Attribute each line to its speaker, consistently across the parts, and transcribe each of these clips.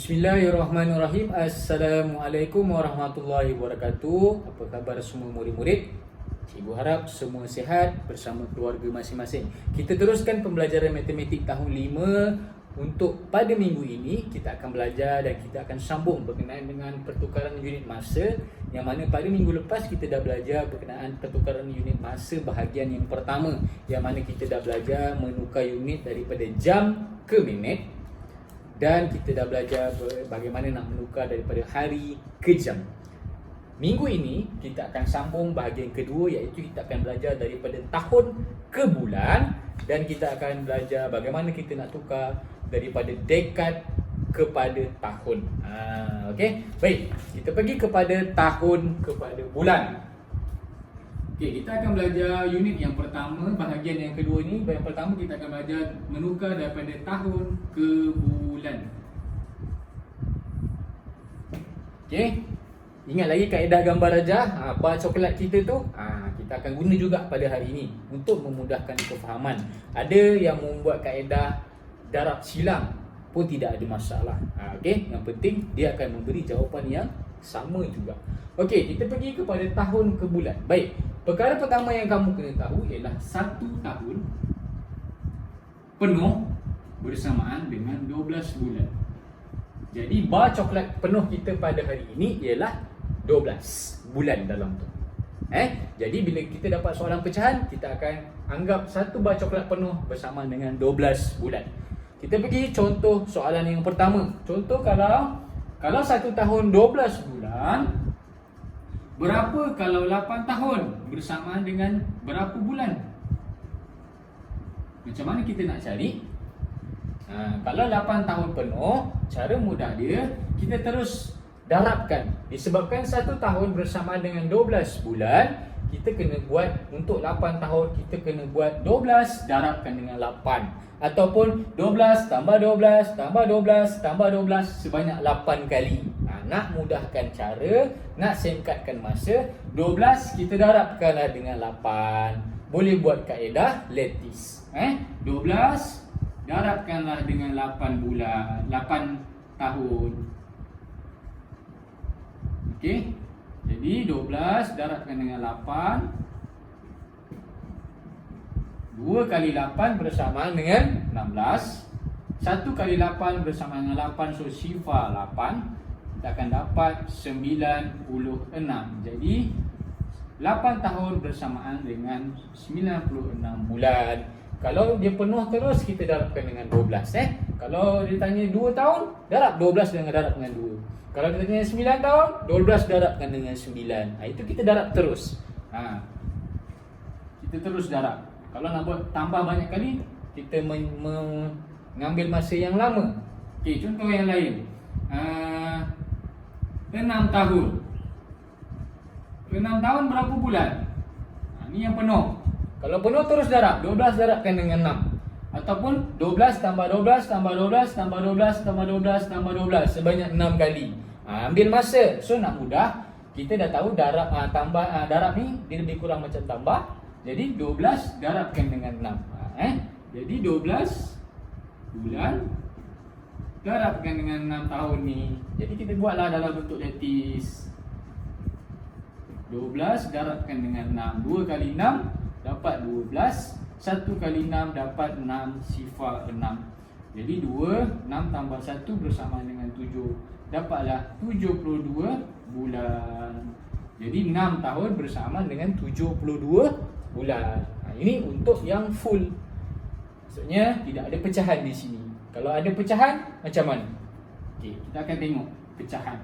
Speaker 1: Bismillahirrahmanirrahim. Assalamualaikum warahmatullahi wabarakatuh. Apa khabar semua murid-murid? Cikgu harap semua sihat bersama keluarga masing-masing. Kita teruskan pembelajaran matematik tahun 5. Untuk pada minggu ini kita akan belajar dan kita akan sambung berkenaan dengan pertukaran unit masa, yang mana pada minggu lepas kita dah belajar berkenaan pertukaran unit masa bahagian yang pertama, yang mana kita dah belajar menukar unit daripada jam ke minit, dan kita dah belajar bagaimana nak menukar daripada hari ke jam. Minggu ini kita akan sambung bahagian kedua, iaitu kita akan belajar daripada tahun ke bulan, dan kita akan belajar bagaimana kita nak tukar daripada dekad kepada tahun. Okey, baik, kita pergi kepada tahun kepada bulan. Okey, kita akan belajar unit yang pertama, bahagian yang kedua ni. Yang pertama kita akan belajar menukar daripada tahun ke bulan. Okey, ingat lagi kaedah gambar rajah, bar coklat kita tu, kita akan guna juga pada hari ini untuk memudahkan kefahaman. Ada yang membuat kaedah darab silang pun tidak ada masalah. Okey, yang penting dia akan memberi jawapan yang sama juga. Okey, kita pergi kepada tahun ke bulan. Baik, perkara pertama yang kamu kena tahu ialah 1 tahun penuh bersamaan dengan 12 bulan. Jadi bar coklat penuh kita pada hari ini ialah 12 bulan dalam tu. Jadi bila kita dapat soalan pecahan, kita akan anggap satu bar coklat penuh bersama dengan 12 bulan. Kita pergi contoh soalan yang pertama. Contoh kalau 1 tahun 12 bulan, berapa kalau 8 tahun bersamaan dengan berapa bulan? Macam mana kita nak cari? Kalau 8 tahun penuh, cara mudah dia, kita terus darabkan. Disebabkan 1 tahun bersama dengan 12 bulan, kita kena buat untuk 8 tahun, kita kena buat 12 darabkan dengan 8. Ataupun 12 tambah 12 tambah 12 tambah 12 sebanyak 8 kali. Nak mudahkan cara, nak singkatkan masa, 12 kita darabkanlah dengan 8. Boleh buat kaedah lattice. 12 darabkanlah dengan 8 bulan, 8 tahun. Okey. Jadi 12 darabkan dengan 8. 2 kali 8 bersamaan dengan 16. 1 kali 8 bersamaan dengan 8, so sifar 8. Kita akan dapat 96. Jadi 8 tahun bersamaan dengan 96 bulan. Kalau dia penuh terus, kita darabkan dengan 12. Kalau dia tanya 2 tahun, darab 12 dengan darab dengan 2. Kalau dia tanya 9 tahun, 12 darabkan dengan 9. Itu kita darab terus. Kita terus darab. Kalau nak buat tambah banyak kali, kita mengambil masa yang lama. Okey, contoh yang lain. 6 tahun. 6 tahun berapa bulan? Ni yang penuh. Kalau penuh terus darab, 12 darabkan dengan 6. Ataupun 12 tambah 12 tambah 12 tambah 12 tambah 12 tambah 12 sebanyak 6 kali. Ambil masa. So nak mudah, kita dah tahu darab darab ni dia lebih kurang macam tambah. Jadi 12 darabkan dengan 6. Jadi 12 bulan darabkan dengan 6 tahun ni. Jadi kita buatlah dalam bentuk lattice. 12 darabkan dengan 6. 2 kali 6 dapat 12. 1 kali 6 dapat 6, sifar 6. Jadi 2, 6 tambah 1 bersama dengan 7. Dapatlah 72 bulan. Jadi 6 tahun bersama dengan 72 bulan. Ini untuk yang full. Maksudnya tidak ada pecahan di sini. Kalau ada pecahan, macam mana? Okey, kita akan tengok pecahan.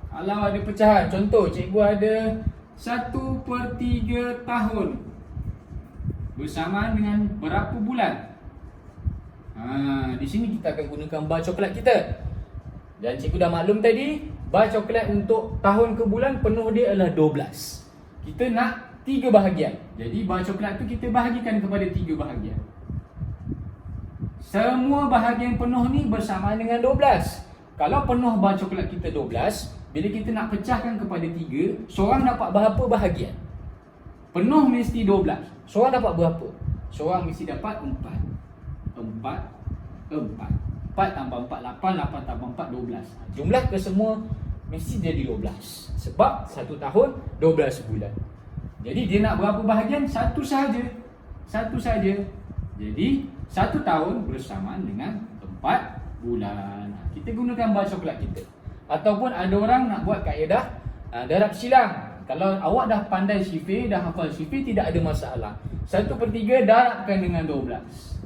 Speaker 1: Kalau ada pecahan, contoh cikgu ada 1/3 tahun bersamaan dengan berapa bulan? Di sini kita akan gunakan bar coklat kita. Dan cikgu dah maklum tadi, bar coklat untuk tahun ke bulan penuh dia adalah 12. Kita nak 3 bahagian. Jadi bar coklat tu kita bahagikan kepada 3 bahagian. Semua bahagian penuh ni bersamaan dengan 12. Kalau penuh bar coklat kita 12, bila kita nak pecahkan kepada 3, seorang dapat berapa bahagian? Penuh mesti 12. Seorang dapat berapa? Seorang mesti dapat 4. 4. 4 tambah 4, 8. 8 tambah 4, 12. Jumlah ke semua mesti jadi 12. Sebab 1 tahun 12 bulan. Jadi dia nak berapa bahagian? Satu sahaja. Satu sahaja. Jadi 1 tahun bersamaan dengan 4 bulan. Kita gunakan bar coklat kita. Ataupun ada orang nak buat kaedah darab silang. Kalau awak dah pandai sifir, dah hafal sifir, tidak ada masalah. 1/3 darabkan dengan 12.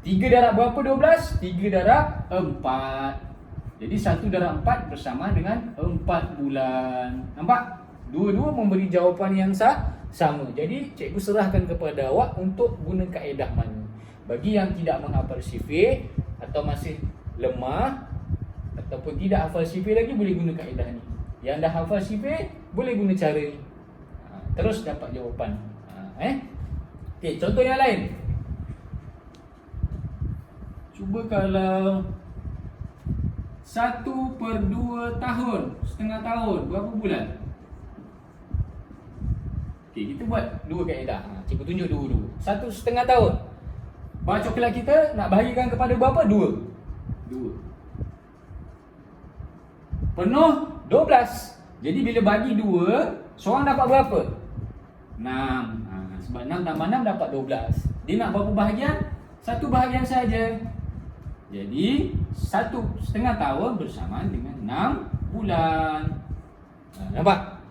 Speaker 1: 3 darab berapa 12? 3 darab 4. Jadi 1 darab 4 bersama dengan 4 bulan. Nampak? Dua-dua memberi jawapan yang sama. Jadi cikgu serahkan kepada awak untuk guna kaedah mana. Bagi yang tidak menghafal sifir atau masih lemah ataupun tidak hafal sifir lagi, boleh guna kaedah ni. Yang dah hafal sifir boleh guna cara ni. Terus dapat jawapan. Okey, contoh yang lain. Cuba kalau 1/2 tahun, setengah tahun, berapa bulan? Okey, kita buat dua kaedah. Cikgu tunjuk dulu. 1/2 tahun. Bar coklat kita nak bahagikan kepada berapa? 2. Penuh 12. Jadi bila bagi 2, seorang dapat berapa? 6. Sebab 6 tambah 6 dapat 12. Dia nak berapa bahagian? 1 bahagian saja. Jadi 1/2 tahun bersamaan dengan 6 bulan. Nampak?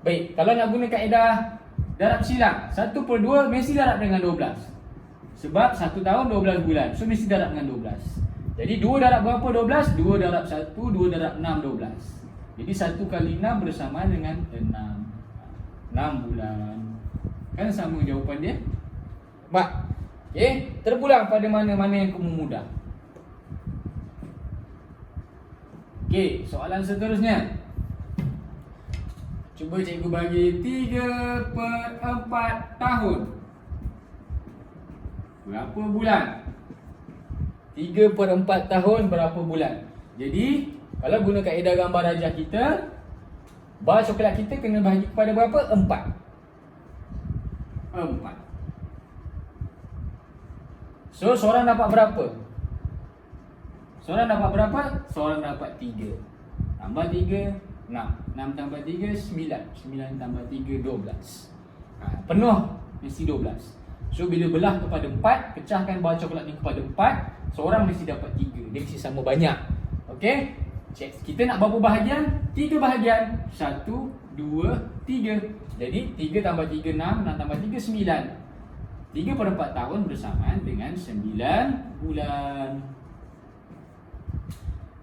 Speaker 1: Baik, kalau nak guna kaedah darab silang, 1/2 mesti darab dengan 12. Sebab 1 tahun 12 bulan. So mesti darab dengan 12. Jadi 2 darab berapa 12? 2 darab 1, 2 darab 6, 12. Jadi 1 kali 6 bersamaan dengan 6. 6 bulan. Kan sama jawapan dia? Nampak? Okey, terpulang pada mana-mana yang kamu mudah. Okey, soalan seterusnya. Cuba cikgu bagi 3/4 tahun. Berapa bulan? 3/4 tahun berapa bulan? Jadi, kalau guna kaedah gambar rajah kita, bar coklat kita kena bahagi kepada berapa? 4. So, seorang dapat berapa? Seorang dapat 3. Tambah 3, 6. 6 tambah 3, 9. 9 tambah 3, 12. Penuh mesti 12. So bila belah kepada 4, pecahkan bar coklat ni kepada 4, seorang mesti dapat 3. Dia mesti sama banyak. Okey? Kita nak berapa bahagian? 3 bahagian. 1, 2, 3. Jadi 3 tambah 3, 6. 6 tambah 3, 9. 3/4 tahun bersamaan dengan 9 bulan.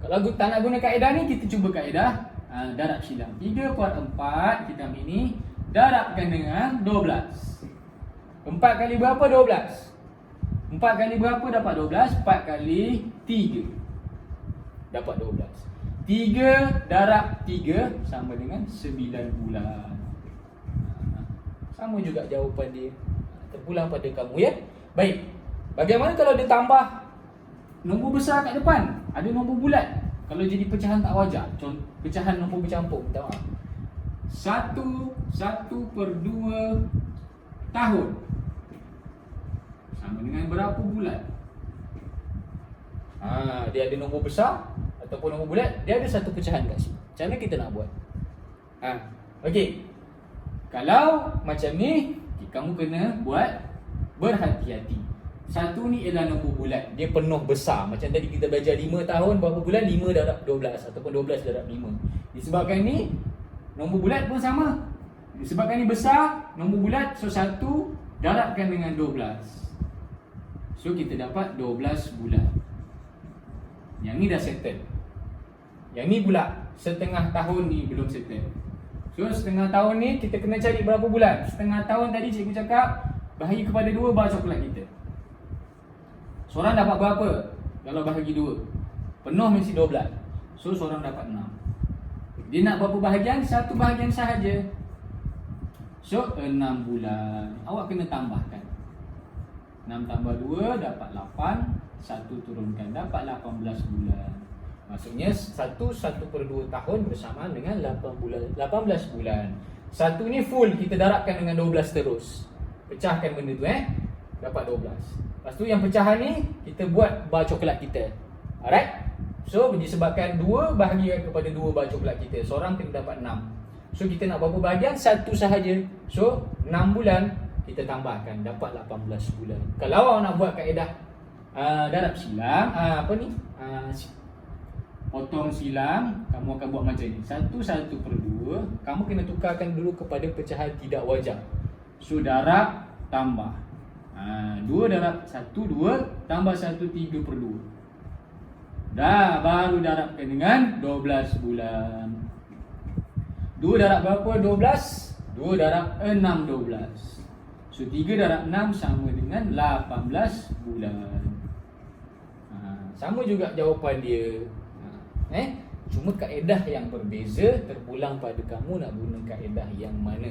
Speaker 1: Kalau tak nak guna kaedah ni, kita cuba kaedah darab silang. 3/4 kita ambil ni, darabkan dengan 12. 4 kali berapa? 12. 4 kali berapa dapat 12? 4 kali 3 dapat 12. 3 darab 3 sama dengan 9 bulan. Sama juga jawapan dia. Terpulang pada kamu ya. Baik. Bagaimana kalau dia tambah nombor besar kat depan? Ada nombor bulat. Kalau jadi pecahan tak wajar. Contoh pecahan nombor bercampur. Minta maaf. 1/2 tahun sama dengan berapa bulan? Dia ada nombor besar ataupun nombor bulat, dia ada satu pecahan kat sini. Macam mana kita nak buat? Okey. Kalau macam ni, kamu kena buat berhati-hati. Satu ni ialah nombor bulat, dia penuh besar. Macam tadi kita belajar 5 tahun berapa bulan? 5 darab 12 ataupun 12 darab 5. Disebabkan ni nombor bulat pun sama. Disebabkan ni besar, nombor bulat, so 1 darabkan dengan 12. So kita dapat 12 bulan. Yang ni dah settle. Yang ni pula setengah tahun ni belum settle. So setengah tahun ni kita kena cari berapa bulan? Setengah tahun tadi cikgu cakap bahagi kepada 2 bar coklat kita. Seorang dapat berapa? Kalau bahagi 2, penuh mesti 12. So seorang dapat 6. Dia nak berapa bahagian? 1 bahagian sahaja. So 6 bulan. Awak kena tambahkan. 6 tambah 2 dapat 8. 1 turunkan dapat 18 bulan. Maksudnya 1/2 tahun bersamaan dengan 18 bulan. 1 ni full, kita darabkan dengan 12 terus. Pecahkan benda tu dapat 12. Lepas tu yang pecahan ni kita buat bar coklat kita. Alright. So disebabkan 2 bahagi kepada 2 bar coklat kita, seorang kena dapat 6. So kita nak berapa bahagian? 1 sahaja. So 6 bulan kita tambahkan, dapat 18 bulan. Kalau awak nak buat kaedah darab silang, potong silang, kamu akan buat macam ni. 1 per 2, kamu kena tukarkan dulu kepada pecahan tidak wajar. So darab tambah 2 darab 1, 2 tambah 1, 3 per 2. Dah, baru darabkan dengan 12 bulan. 2 darab berapa 12? 2 darab 6, 12. So 3 darab 6 sama dengan 18 bulan. Sama juga jawapan dia. Cuma kaedah yang berbeza, terpulang pada kamu nak guna kaedah yang mana.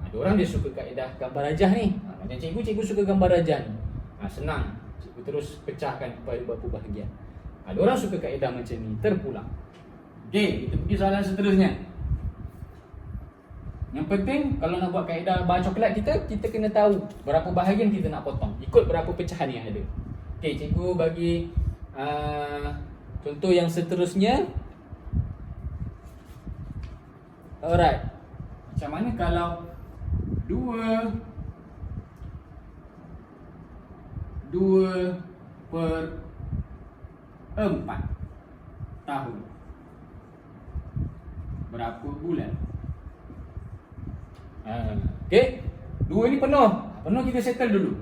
Speaker 1: Ada orang dia suka kaedah gambar rajah ni. Macam cikgu suka gambar rajah ni. Senang. Cikgu terus pecahkan kepada berapa bahagian. Ada orang suka kaedah macam ni, terpulang. Okey, kita pergi soalan seterusnya. Yang penting kalau nak buat kaedah bar coklat kita kena tahu berapa bahagian kita nak potong, ikut berapa pecahan yang ada. Okey, cikgu bagi contoh yang seterusnya. Alright. Macam mana kalau 2 per 4 tahun, berapa bulan? Okey, 2 ni penuh. Penuh kita settle dulu.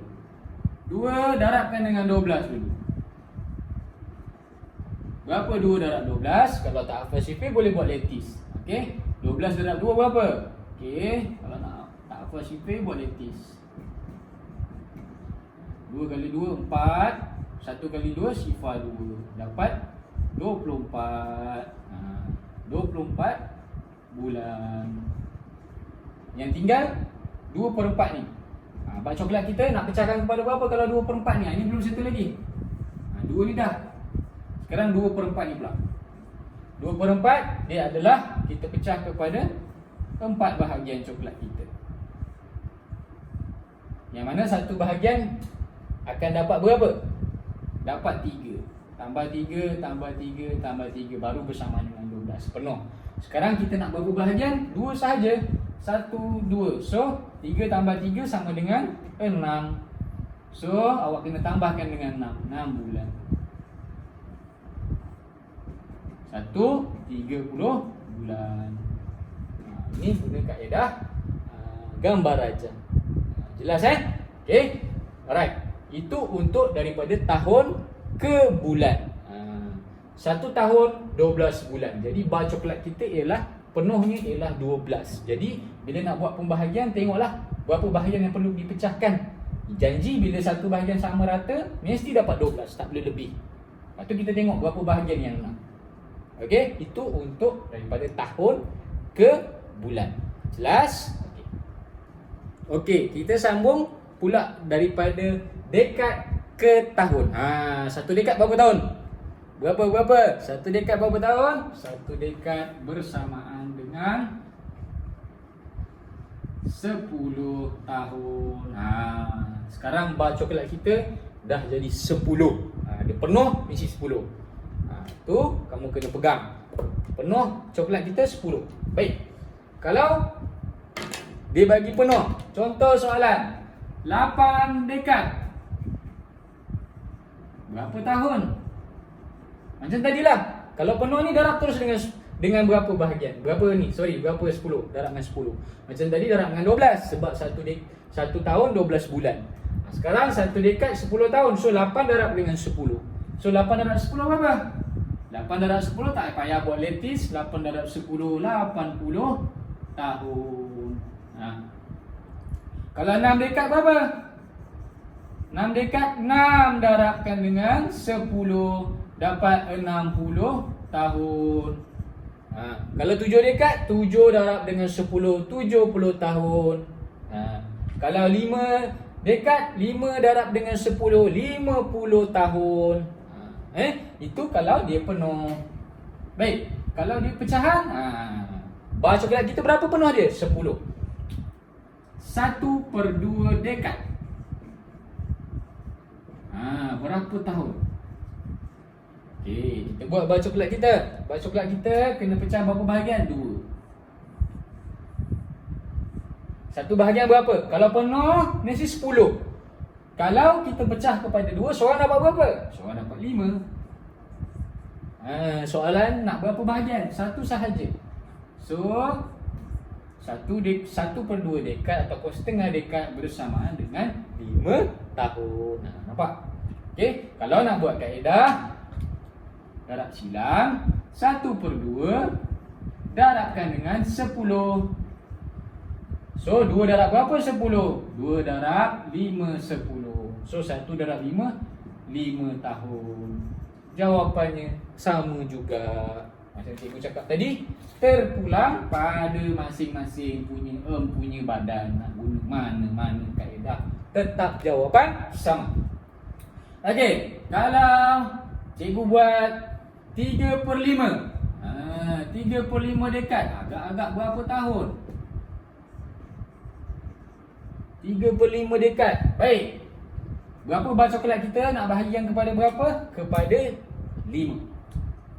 Speaker 1: 2 darabkan dengan 12 dulu. Berapa 2 darab 12? Kalau tak hafal sifir boleh buat letis. Okey, 12 darab 2 berapa? Okey, kalau nak tak hafal sifir buat letis. 2 kali 2 4, 1 kali 2 sifar 2, dapat 24. 24 bulan. Yang tinggal 2 per 4 ni. Bar coklat kita nak pecahkan kepada berapa kalau 2 per 4 ni? Ini belum settle lagi. 2 ni dah. Sekarang 2 per 4 ni pula. 2 per 4 dia adalah kita pecah kepada 4 bahagian coklat kita. Yang mana satu bahagian akan dapat berapa? Dapat 3. Tambah 3, tambah 3, tambah 3, baru bersamaan dengan 12. Penuh. Sekarang kita nak berapa bahagian? 2 sahaja. 1, 2. So 3 tambah 3 sama dengan 6. So awak kena tambahkan dengan 6 bulan. 30 bulan. Ini guna kaedah gambar rajah. Jelas Okey. Alright. Itu untuk daripada tahun ke bulan. 1 tahun 12 bulan. Jadi bar coklat kita ialah penuhnya ialah 12. Jadi bila nak buat pembahagian, tengoklah berapa bahagian yang perlu dipecahkan. Janji bila satu bahagian sama rata mesti dapat 12, tak boleh lebih. Lepas tu kita tengok berapa bahagian yang nak. Okey, itu untuk daripada tahun ke bulan. Jelas? Okey, kita sambung pula daripada dekad ke tahun. Satu dekad berapa tahun? Berapa? Satu dekad berapa tahun? Satu dekad bersamaan dengan 10 tahun. Sekarang bar coklat kita dah jadi 10. Dia penuh mesti 10. Tu kamu kena pegang. Penuh coklat kita 10. Baik. Kalau dia bagi penuh, contoh soalan 8 dekad, berapa tahun? Macam tadilah. Kalau penuh ni darab terus dengan berapa bahagian? Berapa ni? Berapa 10? Darab dengan 10. Macam tadi darab dengan 12 sebab satu tahun 12 bulan. Sekarang satu dekad 10 tahun. So 8 darab dengan 10. So 8 darab 10 berapa? 8 darab 10 tak payah buat letis. 8 darab 10 80 tahun. Kalau 6 dekad berapa? 6 dekad 6 darabkan dengan 10 dapat 60 tahun. Kalau 7 dekad 7 darab dengan 10 70 tahun. Kalau 5 dekad 5 darab dengan 10 50 tahun. Itu kalau dia penuh. Baik, kalau dia pecahan, bar coklat kita berapa penuh dia? 10. 1 per 2 dekad. Berapa tahun? Okey, kita buat bar coklat kita. Bar coklat kita kena pecah berapa bahagian? 2. Satu bahagian berapa? Kalau penuh, mesti 10. Kalau kita pecah kepada 2, seorang dapat berapa? Seorang dapat 5. Soalan nak berapa bahagian? Satu sahaja. So, 1/2 dekad ataupun setengah dekad bersamaan dengan 5 tahun. Nampak? Okey, kalau nak buat kaedah darab silang, 1/2 darabkan dengan 10. So 2 darab berapa? 10. 2 darab 5, 10. So 1 darab 5, 5 tahun. Jawapannya sama juga. Macam cikgu cakap tadi, terpulang pada masing-masing punya badan. Nak guna mana-mana kaedah, tetap jawapan sama. Okey, kalau cikgu buat 3/5. 3/5 dekad agak-agak berapa tahun? 3/5 dekad. Baik. Berapa bar coklat kita nak bahagikan kepada berapa? Kepada 5.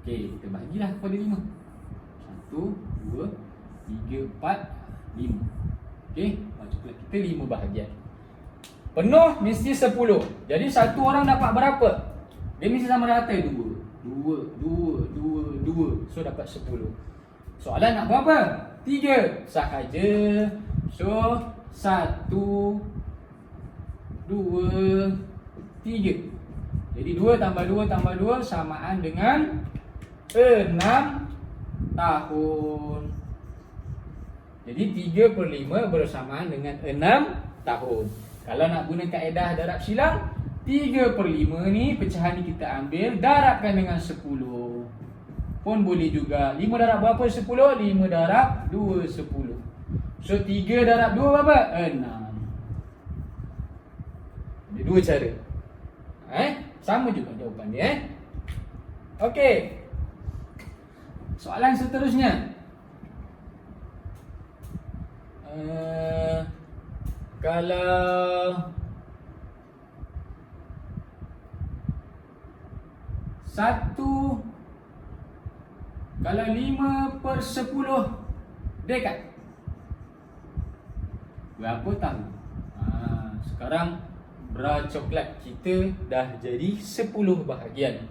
Speaker 1: Okey, kita bahagilah kepada 5. 1, 2, 3, 4, 5. Okey, bar coklat kita 5 bahagian. Penuh mesti 10. Jadi satu orang dapat berapa? Dia mesti sama rata 2. 2. So dapat 10. Soalan nak berapa? 3 sahaja. So 1, 2, 3. Jadi 2 tambah 2 tambah 2 samaan dengan 6 tahun. Jadi 3/5 bersamaan dengan 6 tahun. Kalau nak guna kaedah darab silang, 3/5 ni pecahan ni kita ambil, darabkan dengan 10. Pun boleh juga. 5 darab berapa 10? 5 darab 2, 10. So 3 darab 2 berapa? 6. Ada 2 cara. Sama juga jawapan dia. Okey. Soalan seterusnya. Kalau kalau 5/10 dekad, berapa tahun? Sekarang bar coklat kita dah jadi 10 bahagian.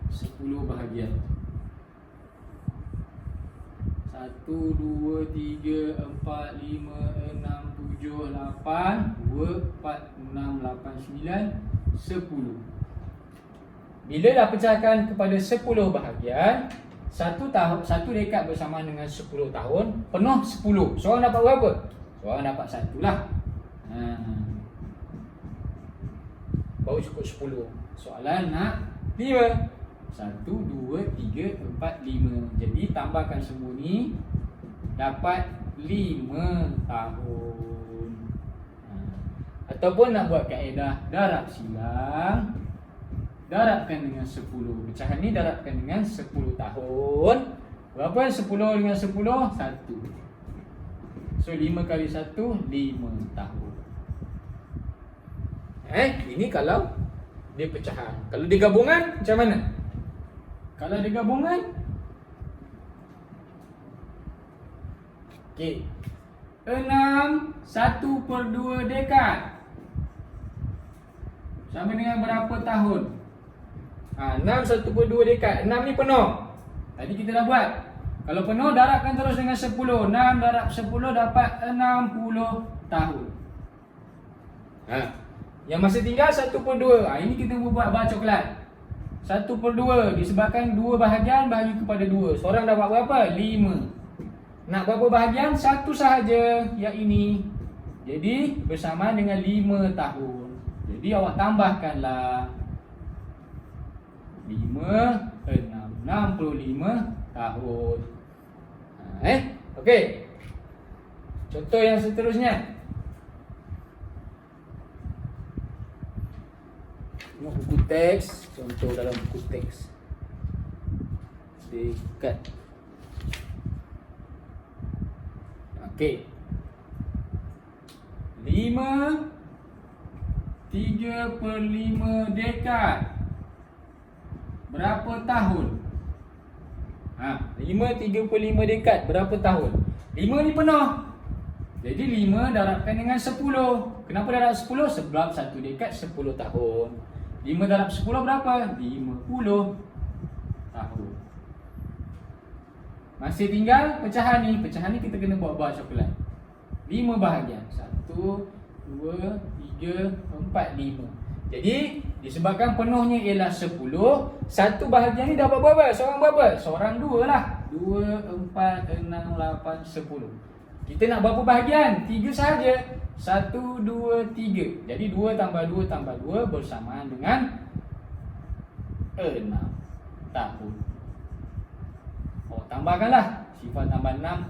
Speaker 1: 10 bahagian. 1, 2, 3, 4, 5, 6, 7, 8, 2, 4, 6, 8, 9, 10. Bila dah pecahkan kepada 10 bahagian, satu dekad bersamaan dengan 10 tahun, penuh 10. Seorang dapat berapa? Seorang dapat 1 lah. Baru cukup 10. Soalan nak 5. 1, 2, 3, 4, 5. Jadi tambahkan semua ni, dapat 5 tahun. Ataupun nak buat kaedah darab silang, darabkan dengan 10. Pecahan ni darabkan dengan 10 tahun. Berapa 10 dengan 10? 1. So 5 kali 1, 5 tahun. Ini kalau dia pecahan. Kalau dia gabungan macam mana? Kalau dia gabungan, okey, 6 1/2 dekad sama dengan berapa tahun? 6 1/2 dekad. 6 ni penuh. Tadi kita dah buat. Kalau penuh, darabkan terus dengan 10. 6 darab 10 dapat 60 tahun. Yang masih tinggal 1/2. Ini kita buat bar coklat. 1/2 disebabkan 2 bahagian bahagi kepada 2. Seorang dapat berapa? 5. Nak berapa bahagian? 1 sahaja, yang ini. Jadi bersamaan dengan 5 tahun. Jadi awak tambahkanlah 5, 6, 65 tahun. Okey. Contoh yang seterusnya. Buku teks, contoh dalam buku teks. Dekad. Okey. 5 3/5 dekad berapa tahun? 5/35 dekad berapa tahun? 5 ni penuh. Jadi 5 darabkan dengan 10. Kenapa darab 10? Sebab satu dekad 10 tahun. 5 darab 10 berapa? 50 tahun. Masih tinggal pecahan ni. Pecahan ni kita kena buat bar coklat. 5 bahagian. 1, 2, 3, 4, 5. Jadi disebabkan penuhnya ialah 10, satu bahagian ni dapat berapa? Seorang berapa? Seorang 2 lah. 2, 4, 6, 8, 10. Kita nak berapa bahagian? 3 sahaja. 1, 2, 3. Jadi 2 tambah 2 tambah 2 bersamaan dengan 6 tahun. Tambahkanlah. Sifar tambah 6,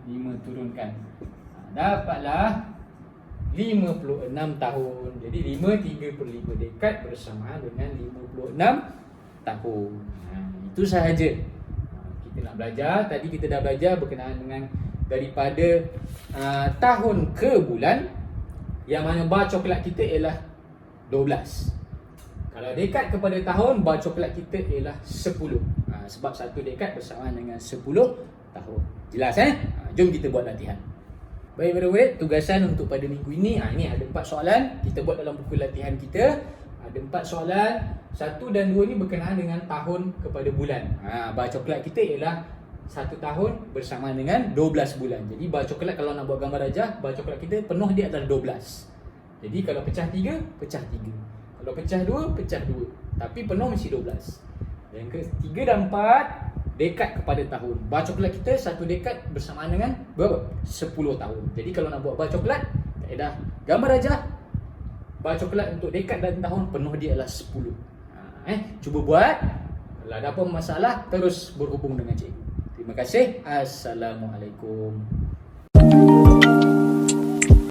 Speaker 1: 5 turunkan. Dapatlah 56 tahun. Jadi 5/35 dekad bersamaan dengan 56 tahun. Itu sahaja. Kita nak belajar. Tadi kita dah belajar berkenaan dengan daripada tahun ke bulan, yang mana bar coklat kita ialah 12. Kalau dekad kepada tahun, bar coklat kita ialah 10. Sebab satu dekad bersamaan dengan 10 tahun. Jelas Jom kita buat latihan. Baik murid-murid, tugasan untuk pada minggu ini, ini ada 4 soalan kita buat dalam buku latihan kita. Ada 4 soalan, 1 dan 2 ni berkenaan dengan tahun kepada bulan. Bar coklat kita ialah 1 tahun bersamaan dengan 12 bulan. Jadi bar coklat, kalau nak buat gambar rajah, bar coklat kita penuh dia adalah 12. Jadi kalau pecah 3, pecah 3. Kalau pecah 2, pecah 2. Tapi penuh mesti 12. Yang ketiga dan 4 dekad kepada tahun. Bar coklat kita satu dekad bersamaan dengan berapa? 10 tahun. Jadi kalau nak buat bar coklat, kaedah gambar rajah, bar coklat untuk dekad dan tahun penuh dia adalah 10. Cuba buat. Kalau ada apa masalah, terus berhubung dengan cikgu. Terima kasih. Assalamualaikum.